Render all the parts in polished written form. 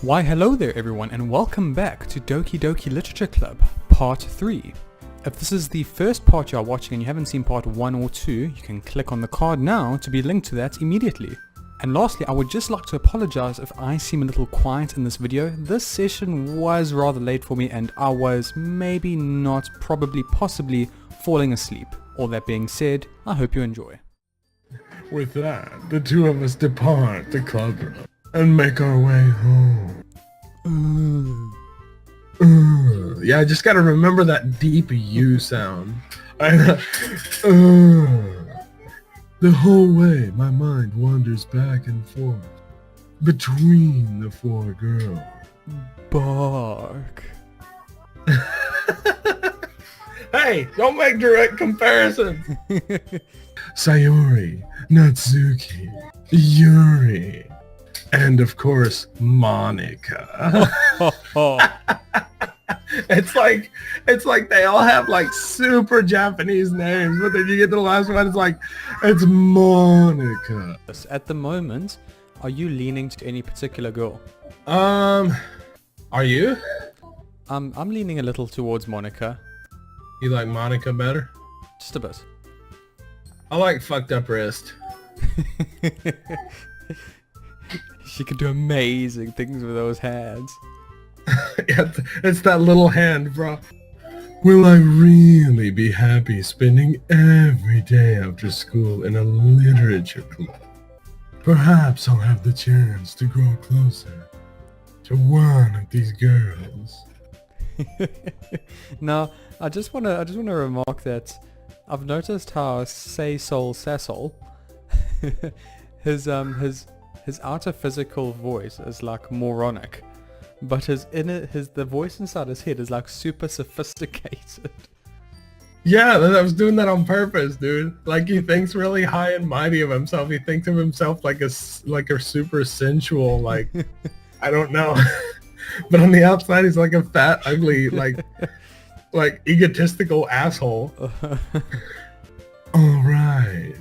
Why hello there everyone and welcome back to Doki Doki Literature Club, Part 3. If this is the first part you are watching and you haven't seen Part 1 or 2, you can click on the card now to be linked to that immediately. And lastly, I would just like to apologize if I seem a little quiet in this video. This session was rather late for me and I was maybe not, probably, possibly falling asleep. All that being said, I hope you enjoy. With that, the two of us depart the club room and make our way home. Yeah, I just gotta remember that deep U sound. The whole way, my mind wanders back and forth between the four girls. Bark. Hey, don't make direct comparisons. Sayori, Natsuki, Yuri, and of course, Monica. It's like they all have like super Japanese names, but then you get to the last one, it's Monica. At the moment, are you leaning to any particular girl? Are you? I'm leaning a little towards Monica. You like Monica better? Just a bit. I like fucked up wrist. She could do amazing things with those hands. Yeah, it's that little hand, bro. Will I really be happy spending every day after school in a literature club? Perhaps I'll have the chance to grow closer to one of these girls. Now, I just wanna remark that I've noticed how SaeSOULSasol, his outer physical voice is like moronic, but the voice inside his head is like super sophisticated. Yeah, I was doing that on purpose, dude. Like, he thinks really high and mighty of himself. He thinks of himself like a super sensual, like, I don't know. But on the outside, he's like a fat, ugly, like egotistical asshole. All right.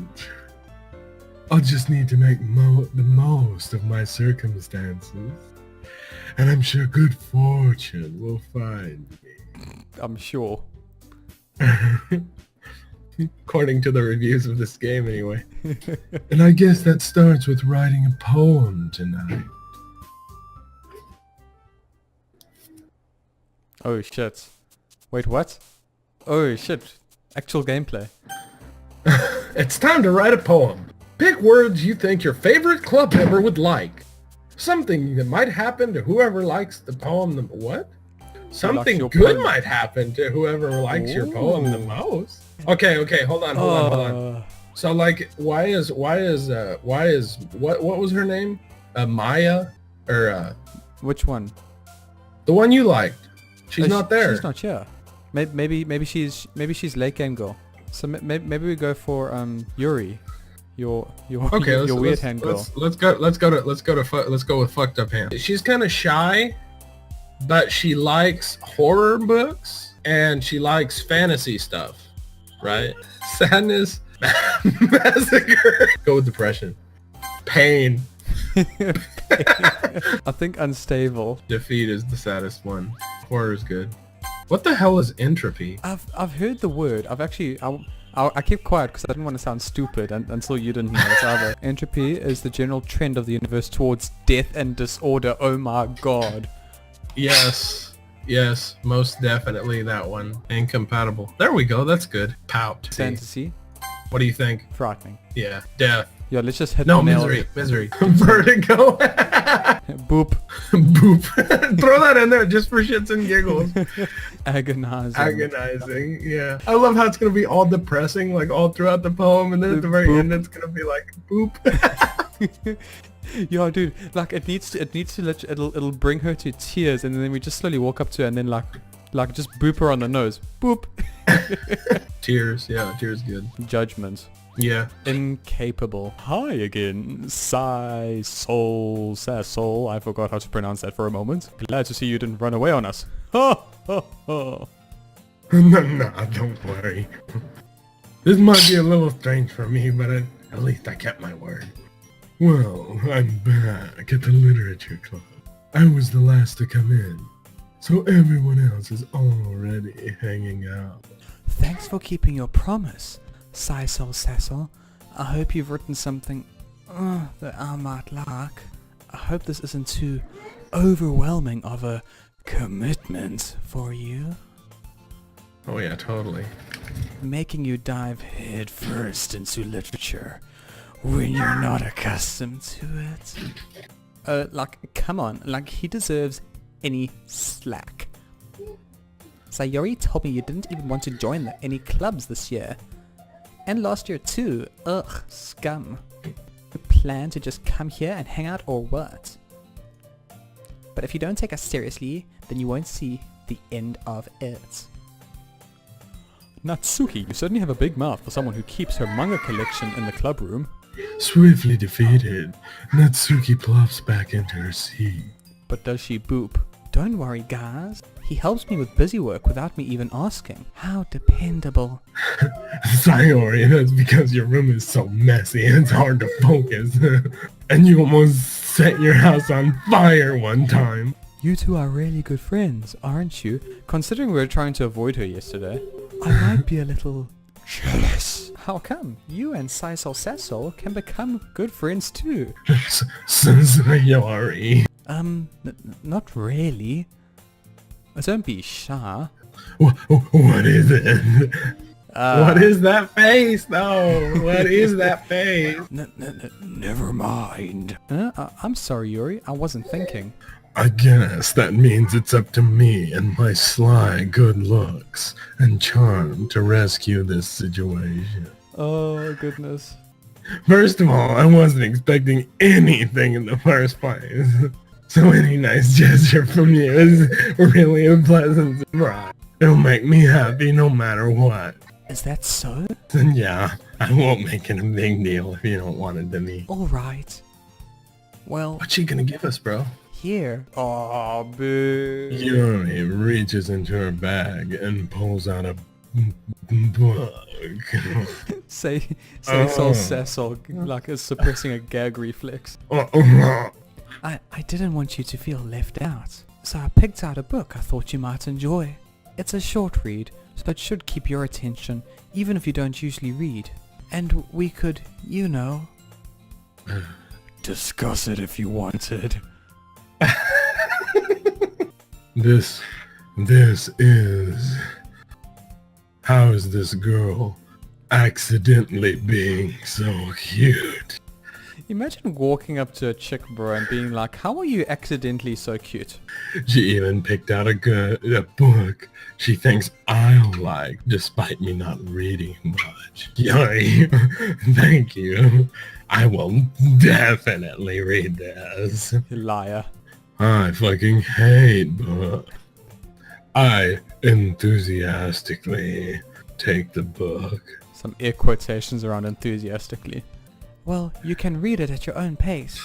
I'll just need to make the most of my circumstances. And I'm sure good fortune will find me. I'm sure. According to the reviews of this game, anyway. And I guess that starts with writing a poem tonight. Oh shit. Wait, what? Oh shit. Actual gameplay. It's time to write a poem. Pick words you think your favorite club member would like. Something that might happen to whoever likes the poem the what? Something good might happen to whoever likes your poem the most. Okay, hold on. So like, what was her name? Maya? Or which one? The one you liked. She's not there. She's not here. Maybe she's late game girl. So maybe we go for Yuri. Your weird hand girl. Let's go with fucked up hand. She's kind of shy, but she likes horror books and she likes fantasy stuff, right? Sadness, massacre. Go with depression, pain. I think unstable. Defeat is the saddest one. Horror is good. What the hell is entropy? I've heard the word. I kept quiet because I didn't want to sound stupid until you didn't know it either. Entropy is the general trend of the universe towards death and disorder. Oh my god. Yes, most definitely that one. Incompatible. There we go, that's good. Pout. Fantasy. What do you think? Frightening. Yeah, death. Yeah, let's just hit the nail. Misery. Vertigo. Boop. Boop. Throw that in there just for shits and giggles. Agonizing, yeah. I love how it's going to be all depressing, like all throughout the poem, and then at the very end it's going to be like, boop. Yeah, dude, like it needs to it'll bring her to tears, and then we just slowly walk up to her and then like just boop her on the nose. Boop. Tears, yeah, tears good. Judgment. Yeah. Incapable. Hi again, SaeSOULSasol. I forgot how to pronounce that for a moment. Glad to see you didn't run away on us. Ha ha ha. No, don't worry. This might be a little strange for me, but at least I kept my word. Well, I'm back at the literature club. I was the last to come in, so everyone else is already hanging out. Thanks for keeping your promise, SaeSOULSasol. I hope you've written something that I might like. I hope this isn't too overwhelming of a commitment for you. Oh yeah, totally. Making you dive head first into literature when you're not accustomed to it. Come on, he deserves any slack. Sayori told me you didn't even want to join any clubs this year. And last year too. Ugh, scum. You plan to just come here and hang out or what? But if you don't take us seriously, then you won't see the end of it. Natsuki, you certainly have a big mouth for someone who keeps her manga collection in the club room. Swiftly defeated, Natsuki plops back into her seat. But does she boop? Don't worry, guys. He helps me with busy work without me even asking. How dependable. Sayori, that's because your room is so messy and it's hard to focus. And you almost set your house on fire one time. You two are really good friends, aren't you? Considering we were trying to avoid her yesterday. I might be a little jealous. How come? You and SaeSOULSasol can become good friends too. Sayori. Not really. Don't be shy. What is it? What is that face, though? What is that face? Never mind. I'm sorry, Yuri. I wasn't thinking. I guess that means it's up to me and my sly good looks and charm to rescue this situation. Oh, goodness. First of all, I wasn't expecting anything in the first place. So any nice gesture from you is really a pleasant surprise. It'll make me happy no matter what. Is that so? Then yeah, I won't make it a big deal if you don't want it to be. Alright. Well... What's she gonna give us, bro? Here. Aw, boo. Yuri reaches into her bag and pulls out a book. SaeSOULSasol, is suppressing a gag reflex. I didn't want you to feel left out, so I picked out a book I thought you might enjoy. It's a short read, so it should keep your attention, even if you don't usually read. And we could, you know... discuss it if you wanted. This is... How is this girl accidentally being so cute? Imagine walking up to a chick, bro, and being like, how are you accidentally so cute? She even picked out a book she thinks I'll like, despite me not reading much. Yay! Thank you. I will definitely read this. You liar. I fucking hate books. I enthusiastically take the book. Some air quotations around enthusiastically. Well, you can read it at your own pace.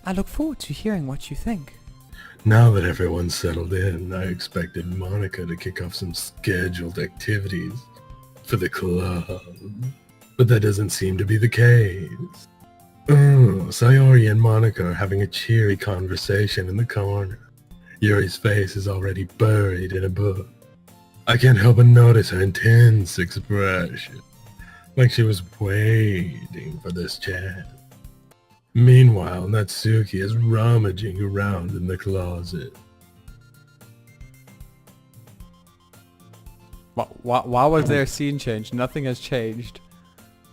I look forward to hearing what you think. Now that everyone's settled in, I expected Monica to kick off some scheduled activities for the club. But that doesn't seem to be the case. Oh, Sayori and Monica are having a cheery conversation in the corner. Yuri's face is already buried in a book. I can't help but notice her intense expression, like she was waiting for this chance. Meanwhile, Natsuki is rummaging around in the closet. Why was there a scene change? Nothing has changed.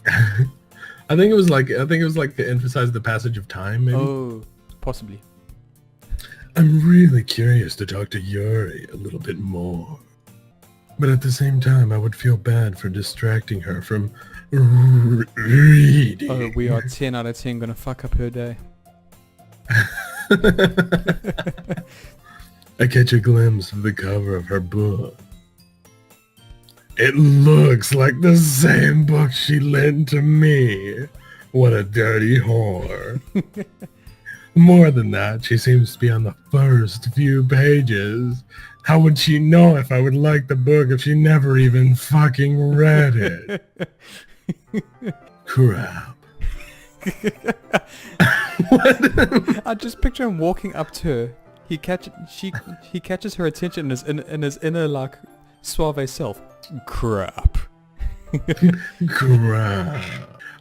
I think it was like to emphasize the passage of time, maybe. Oh, possibly. I'm really curious to talk to Yuri a little bit more. But at the same time, I would feel bad for distracting her from reading. Oh, we are 10 out of 10 gonna fuck up her day. I catch a glimpse of the cover of her book. It looks like the same book she lent to me. What a dirty whore. More than that, she seems to be on the first few pages. How would she know if I would like the book if she never even fucking read it? Crap. What? I just picture him walking up to her. He catches her attention in his inner like suave self. Crap. Crap.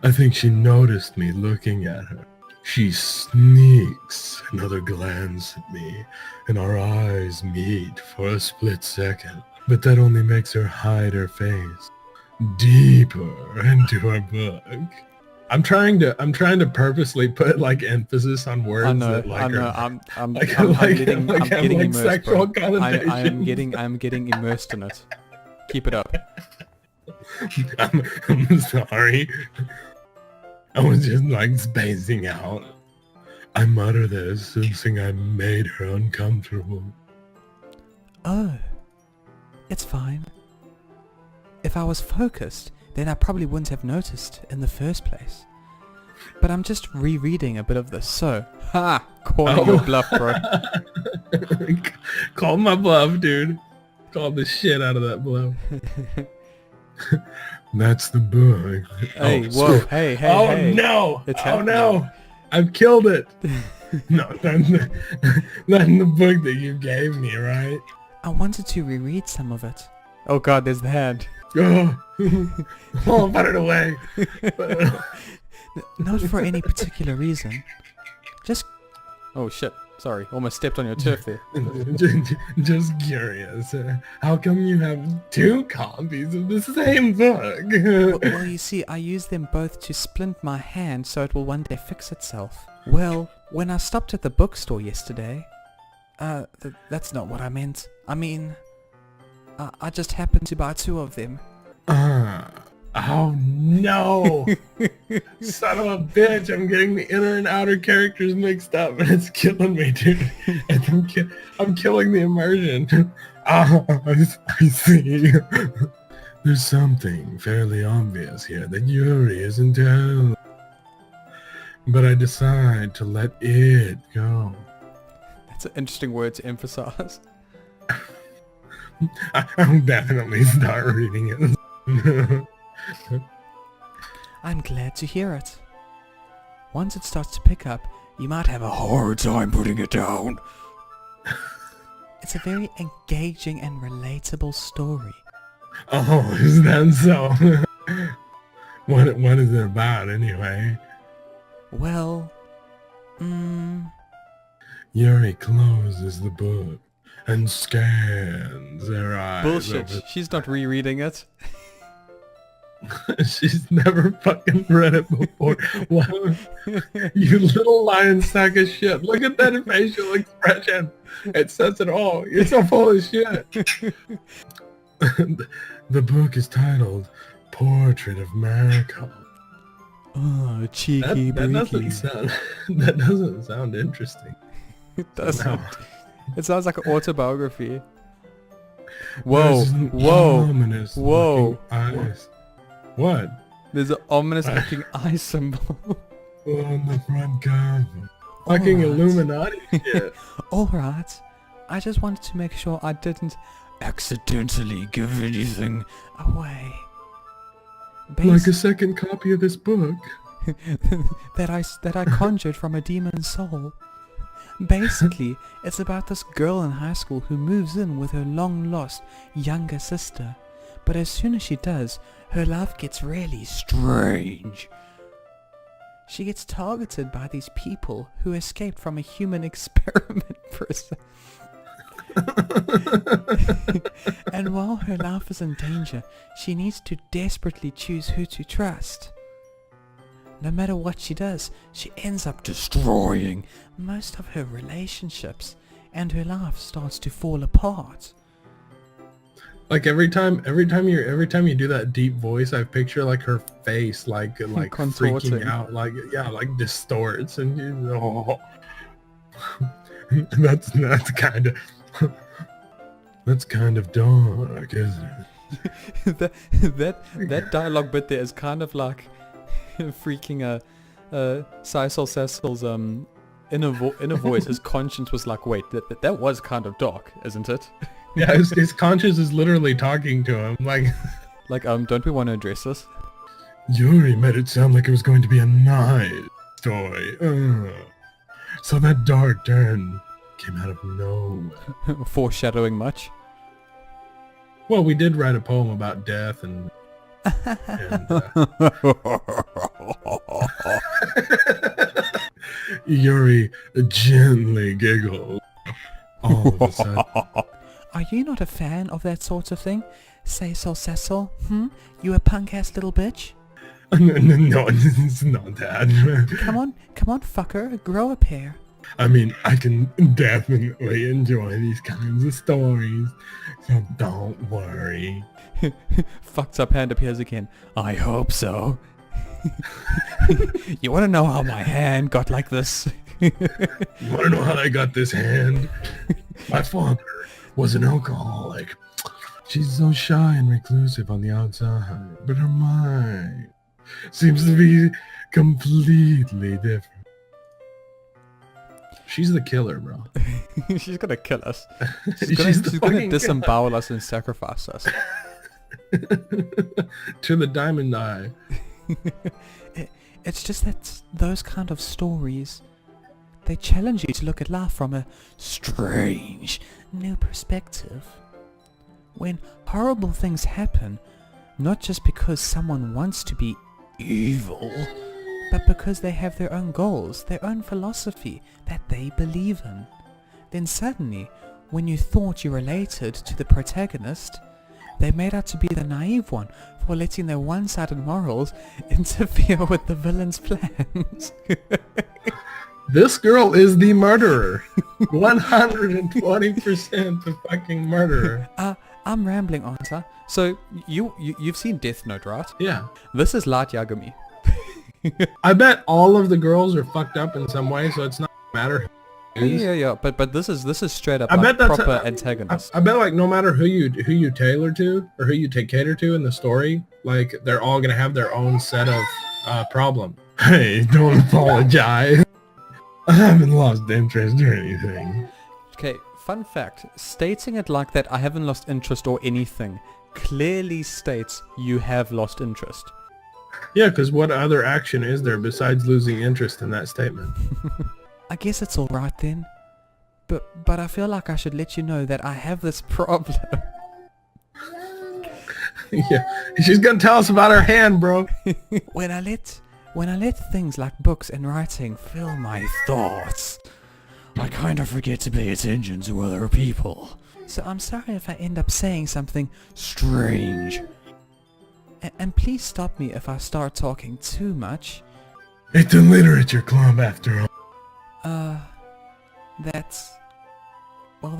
I think she noticed me looking at her. She sneaks another glance at me, and our eyes meet for a split second. But that only makes her hide her face deeper into her book. I'm trying to purposely put like emphasis on words that like I'm getting immersed, sexual bro. connotations. I'm getting immersed in it. Keep it up. I'm sorry. I was just like spacing out. I mutter this, sensing I made her uncomfortable. Oh, it's fine. If I was focused, then I probably wouldn't have noticed in the first place. But I'm just rereading a bit of this, so... Ha! Calling your bluff, bro. Call my bluff, dude. Call the shit out of that bluff. That's the book. Hey, whoa, hey, oh, hey. No! It's oh happening. no! I've killed it! No, that's the book that you gave me, right? I wanted to reread some of it. Oh god, there's the hand. Oh, oh, put it away. Not for any particular reason. Just... Oh shit, sorry, almost stepped on your turf there. Just curious. How come you have 2 copies of the same book? Well, you see, I use them both to splint my hand so it will one day fix itself. Well, when I stopped at the bookstore yesterday... that's not what I meant. I mean... I just happened to buy 2 of them. Oh no! Son of a bitch, I'm getting the inner and outer characters mixed up and it's killing me, dude. And I'm killing the immersion. I see. There's something fairly obvious here that Yuri isn't telling. But I decide to let it go. That's an interesting word to emphasize. I'll definitely start reading it. I'm glad to hear it. Once it starts to pick up, you might have a hard time putting it down. It's a very engaging and relatable story. Oh, is that so? What is it about anyway? Well, Yuri closes the book and scans her eyes. Bullshit, she's not rereading it. She's never fucking read it before. Wow. You little lying sack of shit. Look at that facial expression. It says it all. You're so full of shit. The book is titled Portrait of Mariko. Oh, cheeky that doesn't sound interesting. It doesn't. No. It sounds like an autobiography. Whoa, whoa, whoa. Eyes. What? There's an ominous looking eye symbol. On the front cover. Fucking Illuminati shit. Alright. I just wanted to make sure I didn't accidentally give anything away. Like a second copy of this book. that I conjured from a demon's soul. Basically, it's about this girl in high school who moves in with her long-lost younger sister. But as soon as she does, her life gets really strange. She gets targeted by these people who escaped from a human experiment prison. And while her life is in danger, she needs to desperately choose who to trust. No matter what she does, she ends up destroying most of her relationships, and her life starts to fall apart. Like every time you do that deep voice, I picture like her face like freaking out, like distorts, and oh. that's kind of dark, isn't it? that dialogue bit there is kind of like freaking SaeSOULSasol's inner voice. His conscience was like, wait, that was kind of dark, isn't it? Yeah, his conscience is literally talking to him, like don't we want to address this? Yuri made it sound like it was going to be a nice story. So that dark turn came out of nowhere. Foreshadowing much? Well, we did write a poem about death and Yuri gently giggled. All of a sudden. Are you not a fan of that sort of thing? SaeSOULSasol? You a punk-ass little bitch? No, it's not that. Come on, fucker, grow a pair. I mean, I can definitely enjoy these kinds of stories, so don't worry. Fucked up hand appears again. I hope so. You wanna know how my hand got like this? You wanna know how I got this hand? My father was an alcoholic. She's so shy and reclusive on the outside, but her mind seems to be completely different. She's the killer, bro. She's gonna kill us. She's gonna disembowel us and sacrifice us. To the diamond eye. It's just that those kind of stories, they challenge you to look at life from a strange, new perspective. When horrible things happen, not just because someone wants to be evil, but because they have their own goals, their own philosophy that they believe in. Then suddenly, when you thought you related to the protagonist, they made out to be the naive one for letting their one-sided morals interfere with the villain's plans. This girl is the murderer. 120% the fucking murderer. I'm rambling, Arthur. So, you've seen Death Note, right? Yeah. This is Light Yagami. I bet all of the girls are fucked up in some way, so it's not matter. Yeah. But this is straight up I like bet that's proper antagonist. I bet like no matter who you tailor to or who you take cater to in the story, like they're all gonna have their own set of problem. Hey, don't apologize. I haven't lost interest or anything. Okay, fun fact. Stating it like that, I haven't lost interest or anything, clearly states you have lost interest. Yeah, because what other action is there besides losing interest in that statement? I guess it's alright then. But I feel like I should let you know that I have this problem. Yeah, she's gonna tell us about her hand, bro. When I let things like books and writing fill my thoughts, I kind of forget to pay attention to other people. So I'm sorry if I end up saying something strange. And please stop me if I start talking too much. It's a literature club after all.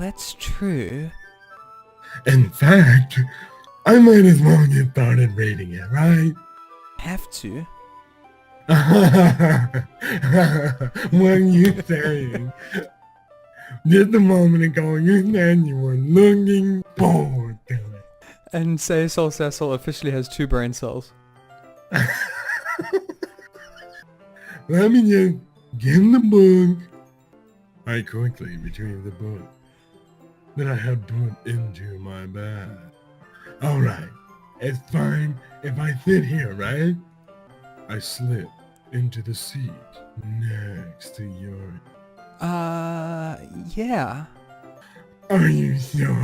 That's true. In fact, I might as well get started reading it, right? Have to. What are you saying? Just a moment ago, you said you were looking forward to it. And SaeSOULSasol officially has 2 brain cells. Let me just get the book. I quickly retrieved the book that I had put into my bag. Alright, it's fine if I sit here, right? I slip into the seat next to Yuri. Yeah. Are you sure?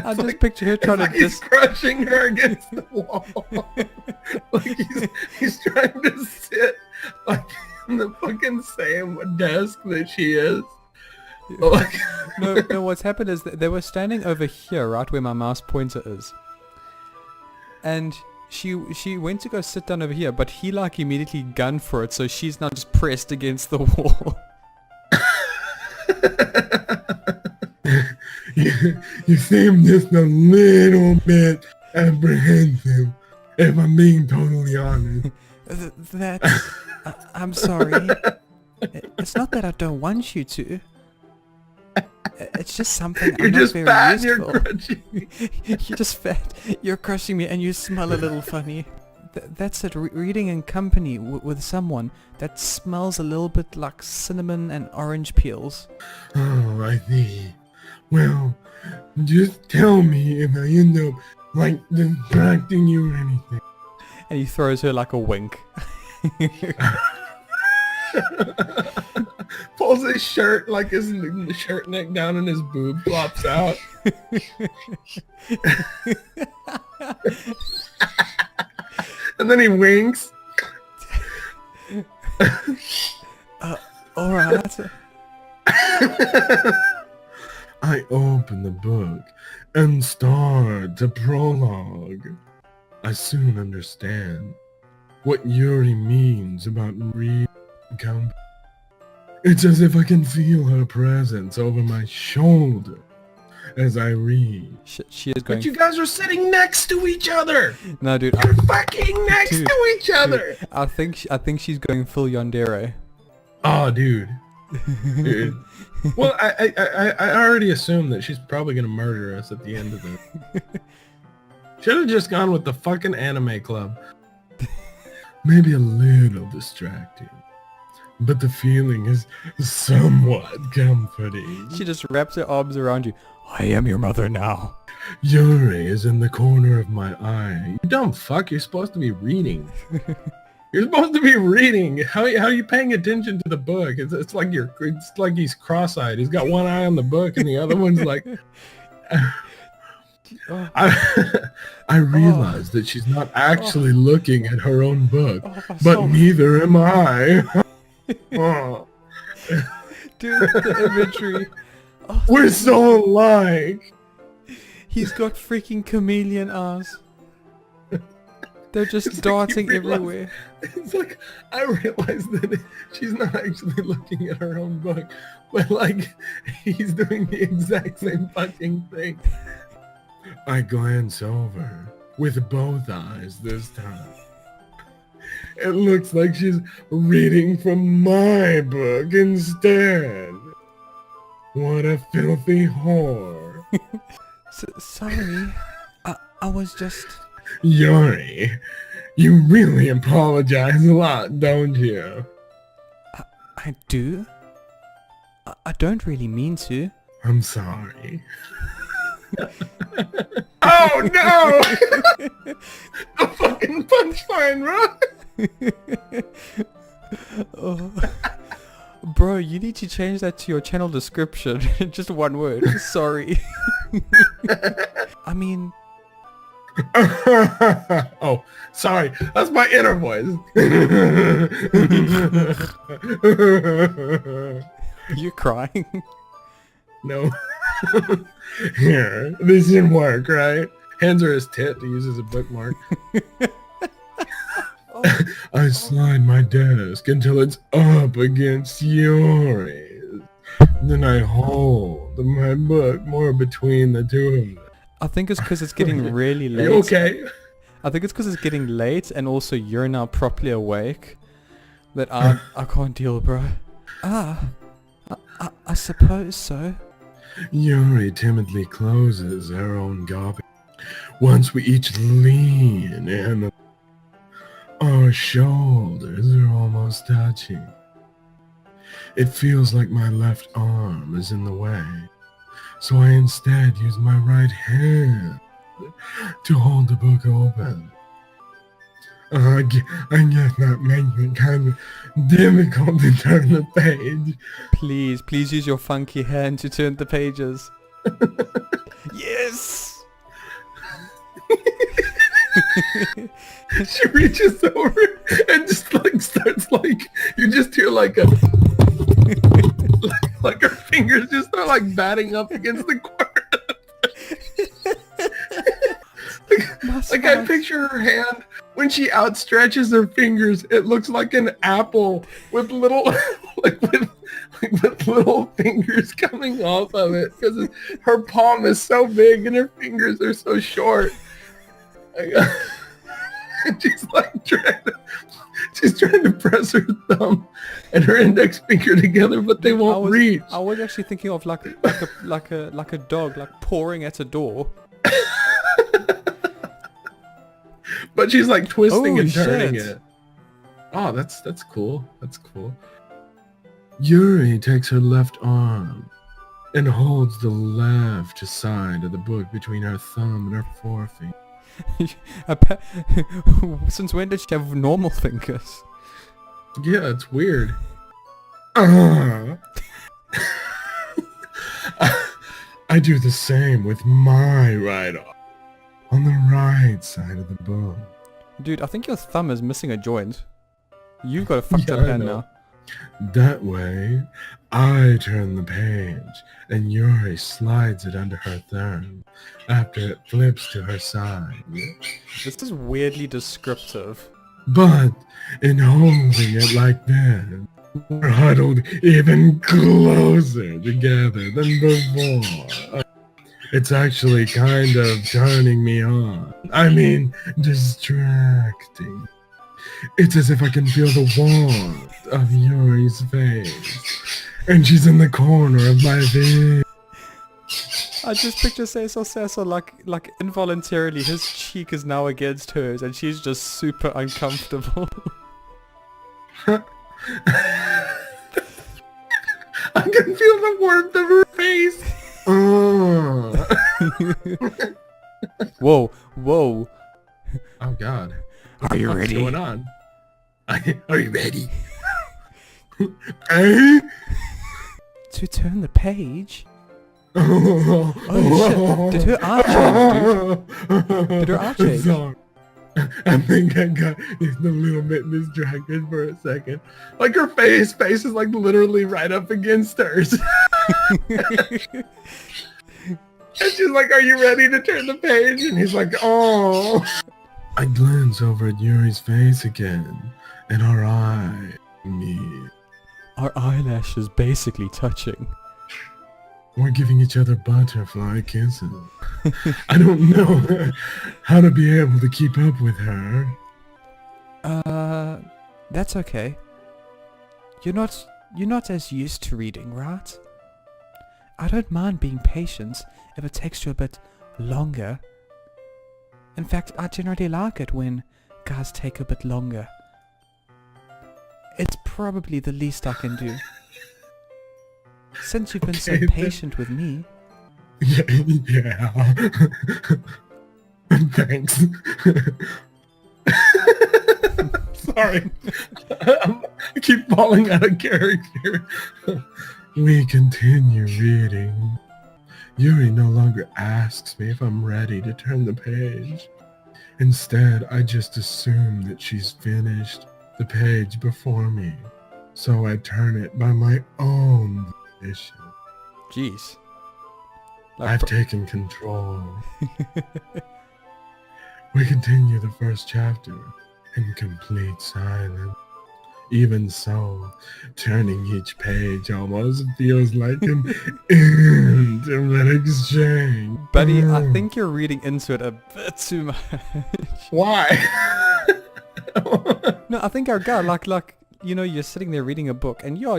I just picture her trying to he's crushing her against the wall. Like he's trying to sit like in the fucking same desk that she is. Like, no, what's happened is that they were standing over here, right where my mouse pointer is. And she went to go sit down over here, but he like immediately gunned for it, so she's now just pressed against the wall. You seem just a little bit apprehensive, if I'm being totally honest. I'm sorry. It's not that I don't want you to. It's just something You're I'm just not very fat useful. and you're crunchy. You're just fat. You're crushing me and you smell a little funny. That's it. Reading in company with someone that smells a little bit like cinnamon and orange peels. Oh, I see. Well, just tell me if I end up, like, distracting you or anything. And he throws her like a wink. Pulls his shirt, like his shirt neck down and his boob flops out. And then he winks. Alright. I open the book and start the prologue. I soon understand what Yuri means about real company. It's as if I can feel her presence over my shoulder as I read. She is going... But you guys are sitting next to each other! No, dude. You're fucking next to each other! Dude, I think she's going full yandere. Oh, dude. Dude. Well, I already assumed that she's probably gonna murder us at the end of it. Should have just gone with the fucking anime club. Maybe a little distracting, but the feeling is somewhat comforting. She just wraps her arms around you. I am your mother now. Yuri is in the corner of my eye. You dumb fuck, you're supposed to be reading. You're supposed to be reading. How are you paying attention to the book? It's like he's cross-eyed. He's got one eye on the book and the other one's like... I realize that she's not actually looking at her own book, but neither am I. Dude, the imagery. We're so alike. He's got freaking chameleon eyes. They're just darting everywhere. It's like, I realize that she's not actually looking at her own book, but like, he's doing the exact same fucking thing. I glance over with both eyes this time. It looks like she's reading from my book instead. What a filthy whore. Sorry, I was just... Yuri, you really apologize a lot, don't you? I do? I don't really mean to. I'm sorry. Oh no! The fucking punchline, bro! Oh. Bro, you need to change that to your channel description. Just one word. Sorry. I mean... Oh, sorry. That's my inner voice. You're crying? No. Here, this didn't work, right? Hands are his tit to use as a bookmark. I slide my desk until it's up against Yuri's. Then I hold my book more between the two of them. I think it's because it's getting really late. Are you okay? I think it's because it's getting late and also you're now properly awake that I can't deal, bro. I suppose so. Yuri timidly closes her own copy. Once we each lean in, our shoulders are almost touching. It feels like my left arm is in the way, so I instead use my right hand to hold the book open. I guess that makes it kind of difficult to turn the page. Please use your funky hand to turn the pages. Yes! She reaches over and just like starts like, you just hear like a like her fingers just start like batting up against the corner. Like I picture her hand when she outstretches her fingers, it looks like an apple with little with little fingers coming off of it because her palm is so big and her fingers are so short. She's like she's trying to press her thumb and her index finger together, but they won't reach. I was actually thinking of like a dog like pawing at a door. But she's like twisting and turning shit. it. Oh, that's cool. That's cool. Yuri takes her left arm and holds the left side of the book between her thumb and her forefinger. Since when did she have normal fingers? Yeah, it's weird. I do the same with my right arm. On the right side of the bone. Dude, I think your thumb is missing a joint. You've got a fucked up hand now. That way, I turn the page, and Yuri slides it under her thumb after it flips to her side. This is weirdly descriptive. But in holding it like that, we're huddled even closer together than before. It's actually kind of turning me on. I mean, distracting. It's as if I can feel the warmth of Yuri's face. And she's in the corner of my vision. I just picture SaeSOULSasol like involuntarily his cheek is now against hers and she's just super uncomfortable. I can feel the warmth of her face. Whoa, whoa. Oh God. Are you ready? What's going on? Are you ready? Eh? To turn the page? Oh shit. Did her eye change, dude? Did her eye change? Sorry. I think I got just a little bit distracted for a second. Like her face is like literally right up against hers. And she's like, are you ready to turn the page? And he's like, oh. I glance over at Yuri's face again, and our eye meet. Our eyelashes basically touching. We're giving each other butterfly kisses. I don't know how to be able to keep up with her. That's okay. You're not as used to reading, right? I don't mind being patient if it takes you a bit longer. In fact, I generally like it when guys take a bit longer. It's probably the least I can do. Since you've been so patient with me. Yeah. Thanks. Sorry. I keep falling out of character. We continue reading. Yuri no longer asks me if I'm ready to turn the page. Instead, I just assume that she's finished the page before me. So I turn it by my own volition. Jeez. I've taken control. We continue the first chapter in complete silence. Even so, turning each page almost feels like an intimate exchange. Buddy, I think you're reading into it a bit too much. Why? No, I think our guy, like, you know, you're sitting there reading a book, and you're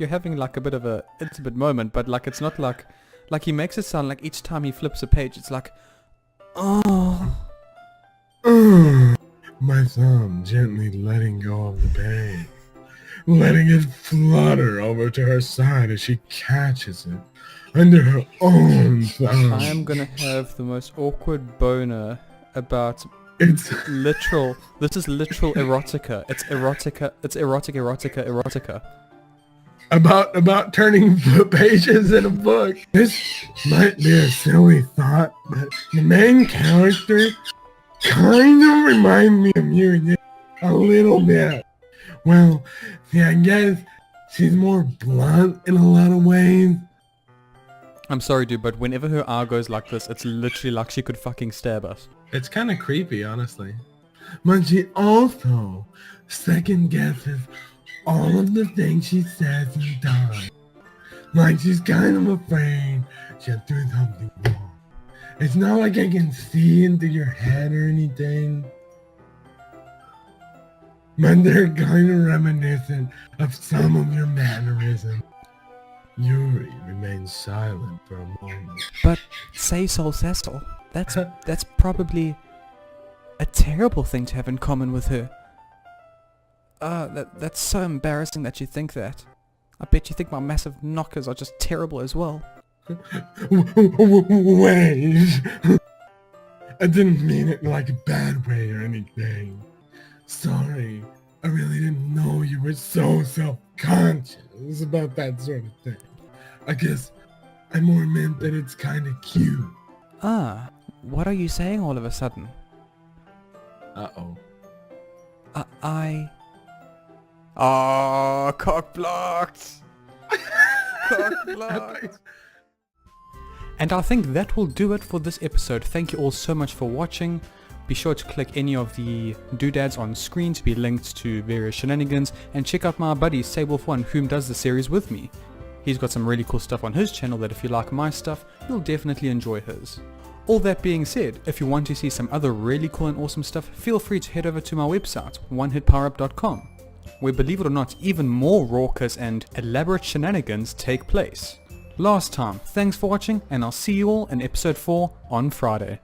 having like a bit of a intimate moment, but like it's not like he makes it sound like each time he flips a page, it's like, oh. My thumb gently letting go of the page, letting it flutter over to her side as she catches it under her own thumb. I am gonna have the most awkward boner about It's literal. This is literal erotica. It's erotica. It's erotica. About turning the pages in a book. This might be a silly thought, but the main character kind of remind me of you a little bit. Well, see, I guess she's more blunt in a lot of ways. I'm sorry, dude, but whenever her eye goes like this, it's literally like she could fucking stab us. It's kind of creepy, honestly. But she also second guesses all of the things she says and does. Like she's kind of afraid she'll do something wrong. It's not like I can see into your head or anything. But they're kind of reminiscent of some of your mannerisms. Yuri remains silent for a moment. But SaeSOULSasol, that's probably a terrible thing to have in common with her. That's so embarrassing that you think that. I bet you think my massive knockers are just terrible as well. Wait. I didn't mean it in like a bad way or anything. Sorry. I really didn't know you were so self-conscious about that sort of thing. I guess I more meant that it's kind of cute. Ah, what are you saying all of a sudden? Uh-oh. Oh, cock blocked! Cock blocked! And I think that will do it for this episode. Thank you all so much for watching. Be sure to click any of the doodads on screen to be linked to various shenanigans, and check out my buddy SaeWolf1, whom does the series with me. He's got some really cool stuff on his channel that if you like my stuff, you'll definitely enjoy his. All that being said, if you want to see some other really cool and awesome stuff, feel free to head over to my website, onehitpowerup.com, where believe it or not, even more raucous and elaborate shenanigans take place. Last time, thanks for watching, and I'll see you all in episode 4 on Friday.